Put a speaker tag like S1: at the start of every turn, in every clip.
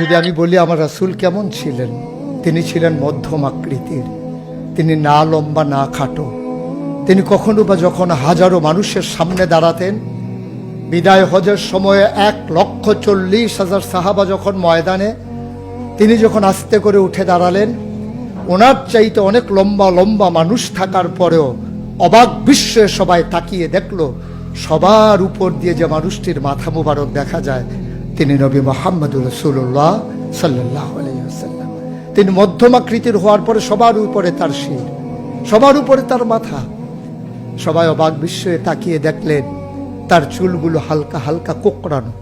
S1: যদি আমি বলি আমার রাসূল কেমন ছিলেন, তিনি ছিলেন মধ্যম আকৃতির, তিনি না লম্বা না খাটো। তিনি কখনো বা যখন হাজারো মানুষের সামনে দাঁড়াতেন, বিদায় হজের সময়ে 1,40,000 সাহাবা যখন ময়দানে, তিনি যখন আস্তে করে উঠে দাঁড়ালেন, ওনার চাইতে অনেক লম্বা লম্বা মানুষ থাকার পরেও অবাক বিস্ময়ে সবাই তাকিয়ে দেখলো সবার উপর দিয়ে যে মানুষটির মাথা মুবারক দেখা যায়, তিনি নবী মুহাম্মদুর রাসূলুল্লাহ সাল্লাল্লাহু আলাইহি ওয়াসাল্লাম। তিনি মধ্যমাকৃতির হওয়ার পরে সবার উপরে তার শির, সবার উপরে তার মাথা। সবাই অবাক বিস্ময়ে তাকিয়ে দেখলেন তার চুলগুলো হালকা হালকা কোঁকড়ানো।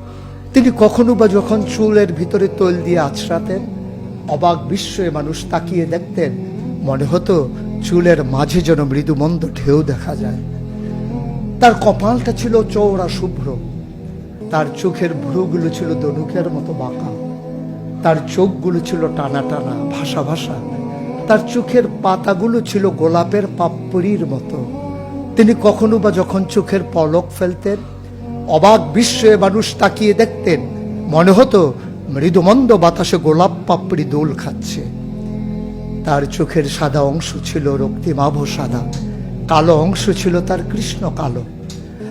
S1: তিনি কখনো বা যখন চুলের ভিতরে তৈল দিয়ে আছড়াতেন, অবাক বিস্ময়ে মানুষ তাকিয়ে দেখতেন, মনে হতো চুলের মাঝে যেন মৃদুমন্দ ঢেউ দেখা যায়। তার কপালটা ছিল চওড়া শুভ্র, তার চোখের ভ্রুগুলো ছিল ধনুকের মতো বাঁকা, তার চোখগুলো ছিল টানা টানা ভাসা ভাসা, তার চোখের পাতাগুলো ছিল গোলাপের পাপড়ির মতো। তিনি কখনো বা যখন চোখের পলক ফেলতেন, অবাক বিস্ময়ে মানুষ তাকিয়ে দেখতেন, মনে হতো মৃদুমন্দ বাতাসে গোলাপ পাপড়ি দোল খাচ্ছে। তার চোখের সাদা অংশ ছিল রক্তিমাভ সাদা, কালো অংশ ছিল তার কৃষ্ণ কালো।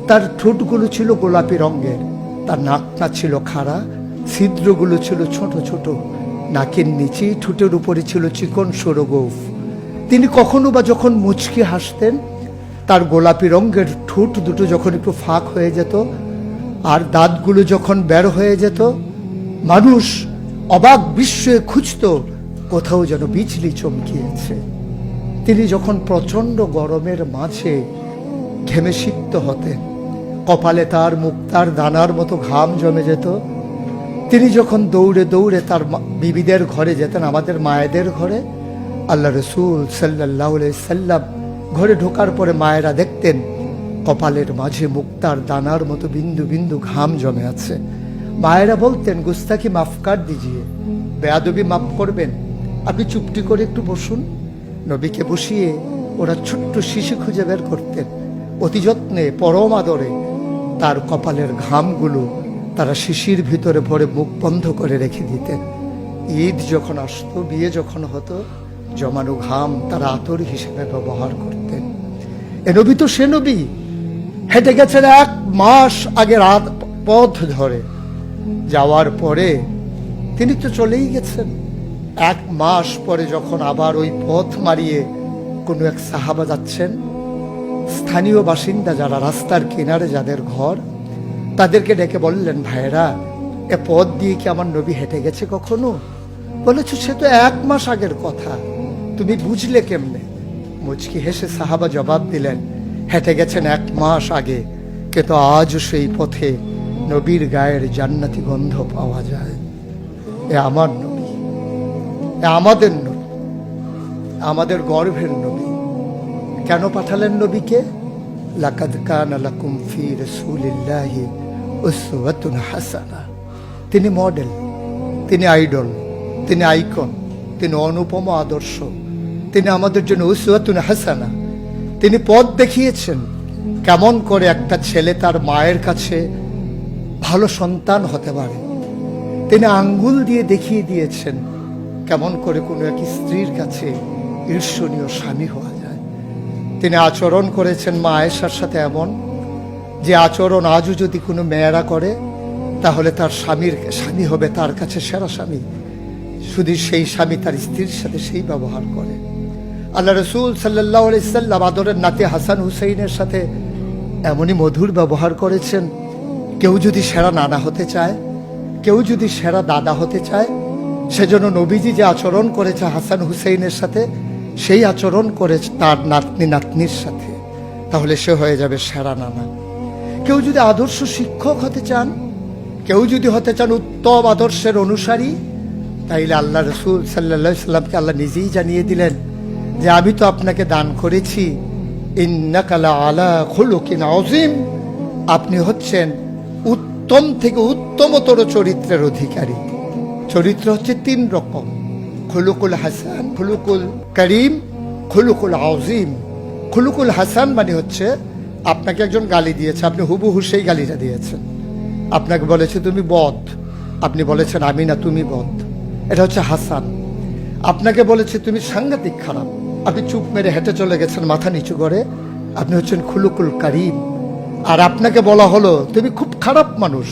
S1: তার ঠোঁটগুলো ছিল গোলাপি রঙের, তার নাকটা ছিল খাড়া, ছিদ্রগুলো ছিল ছোট ছোট, নাকের নিচে ঠোঁটের উপরে ছিল চিকন সরু গোঁফ। তিনি কখনো বা যখন মুচকি হাসতেন, তার গোলাপি রঙের ঠোঁট দুটো যখন একটু ফাঁক হয়ে যেত আর দাঁতগুলো যখন বের হয়ে যেত, মানুষ অবাক বিস্ময়ে খুঁজত কোথাও যেন বিজলি চমকিয়েছে। তিনি যখন প্রচণ্ড গরমের মাঝে ঘেমে সিক্ত হতেন, কপালে তার মুক্তার দানার মতো ঘাম জমে যেত। তিনি যখন দৌড়ে দৌড়ে তার বিবিদের ঘরে যেতেন, আমাদের মায়েদের ঘরে, আল্লাহ রাসূল সাল্লাল্লাহু আলাইহি সাল্লাম ঘরে ঢোকার পরে মায়েরা দেখতেন কপালের মাঝে মুক্তার দানার মতো বিন্দু বিন্দু ঘাম জমে আছে। মায়েরা বলতেন, গুস্তাকি মাফ কর দিজিয়ে, বেয়াদবি মাফ করবেন, আপনি চুপটি করে একটু বসুন। নবীকে বসিয়ে ওরা ছোট্ট শিশি খুঁজে বের করতেন, অতি যত্নে পরম আদরে তার কপালের ঘামগুলো তারা শিশির ভিতরে ভরে মুখ বন্ধ করে রেখে দিতেন। ঈদ যখন আসতো, বিয়ে যখন হতো, জমানো ঘাম তারা আতর হিসেবে ব্যবহার করতেন। এ নবী তো সে নবী, হেঁটে গেছেন 1 মাস আগে রাত পথ ধরে, যাওয়ার পরে তিনি তো চলেই গেছেন। 1 মাস পরে যখন আবার ওই পথ মারিয়ে কোনো এক সাহাবা যাচ্ছেন, স্থানীয় বাসিন্দা যারা রাস্তার কিনারে যাদের ঘর, তাদেরকে ডেকে বললেন, ভাইরা এ পথ দিয়ে কি আমার নবী হেঁটে গেছে কখনো? বলেছ সে তো 1 মাস আগের কথা, তুমি বুঝলে কেমনে? মুচকি হেসে সাহাবা জবাব দিলেন, হেঁটে গেছেন 1 মাস আগে, কিন্তু আজও সেই পথে নবীর গায়ের জান্নাতি গন্ধ পাওয়া যায়। এ আমার নবী, এ আমাদের নবী, আমাদের গর্ভের নবী। কেন পাঠালেন নবীকে? লাকাদ কানা লাকুম ফি রাসূলিল্লাহি উসওয়াতুন হাসানাহ। তিনি মডেল, তিনি আইডল, তিনি আইকন, তিনি অনুপম আদর্শ, তিনি আমাদের জন্য উসওয়াতুন হাসানাহ। তিনি পথ দেখিয়েছেন কেমন করে একটা ছেলে তার মায়ের কাছে ভালো সন্তান হতে পারে। তিনি আঙ্গুল দিয়ে দেখিয়ে দিয়েছেন কেমন করে কোনো এক স্ত্রীর কাছে ঈর্ষণীয় স্বামী হওয়া যায়। তিনি আচরণ করেছেন মা আয়েশার সাথে এমন যে আচরণ আজও যদি কোনো মেয়েরা করে, তাহলে তার স্বামী হবে তার কাছে সেরা স্বামী। শুধু সেই স্বামী তার স্ত্রীর সাথে সেই ব্যবহার করে। আল্লাহ রাসূল সাল্লাল্লাহু আলাইহি সাল্লাম আদরের নাতি হাসান হুসাইনের সাথে এমনই মধুর ব্যবহার করেছেন। কেউ যদি সেরা নানা হতে চায়, কেউ যদি সেরা দাদা হতে চায়, সেজন্য নবীজি যে আচরণ করেছে হাসান হুসাইনের সাথে, সেই আচরণ করেছে তার নাতনি নাতনির সাথে, তাহলে সে হয়ে যাবে সেরা নানা। কেউ যদি আদর্শ শিক্ষক হতে চান, কেউ যদি হতে চান উত্তম আদর্শের অনুসারী, তাইলে আল্লাহ রাসূল সাল্লাল্লাহু আলাইহি সাল্লামকে আল্লাহ নিজেই জানিয়ে দিলেন যে আমি তো আপনাকে দান করেছি ইন্নাকা লাআলা খুলুকিন আযীম, আপনি হচ্ছেন উত্তম থেকে উত্তমতর চরিত্রের অধিকারী। চরিত্র হচ্ছে 3 রকম, খুলুকুল হাসান, খুলুকুল করিম, খুলুকুল আযীম। খুলুকুল হাসান মানে হচ্ছে আপনাকে একজন গালি দিয়েছে, আপনি হুবহু সেই গালিটা দিয়েছেন। আপনাকে বলেছে তুমি বদ, আপনি বলেছেন আমি না তুমি বদ। এটা হচ্ছে হাসান। আপনাকে বলেছে তুমি সাংঘাতিক খারাপ, আপনি চুপ মেরে হেঁটে চলে গেছেন মাথা নিচু করে, আপনি হচ্ছেন খুলুকুল কারিম। আর আপনাকে বলা হলো তুমি খুব খারাপ মানুষ,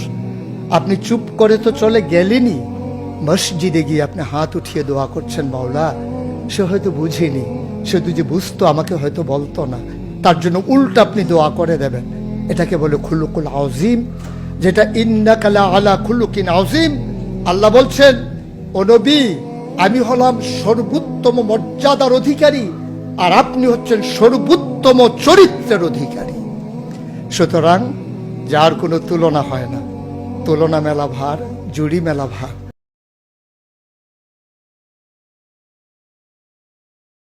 S1: আপনি চুপ করে তো চলে গেলেনি, মসজিদে গিয়ে আপনি হাত উঠিয়ে দোয়া করছেন মাওলা। সে হয়তো বুঝেনি, সে যদি বুঝতো আমাকে হয়তো বলতো না, তার জন্য উল্টা আপনি দোয়া করে দেবেন। এটাকে বলে খুলুকুল আযীম, যেটা ইন্নাকা লা আলা খুলুকিন আযীম। আল্লাহ বলছেন, ও নবী, আমি হলাম সর্বোত্তম মর্যাদার অধিকারী, আর আপনি হচ্ছেন সর্বোত্তম চরিত্রের অধিকারী। সুতরাং যার কোনো তুলনা হয় না, তুলনা মেলা ভার, জুড়ি মেলা ভার।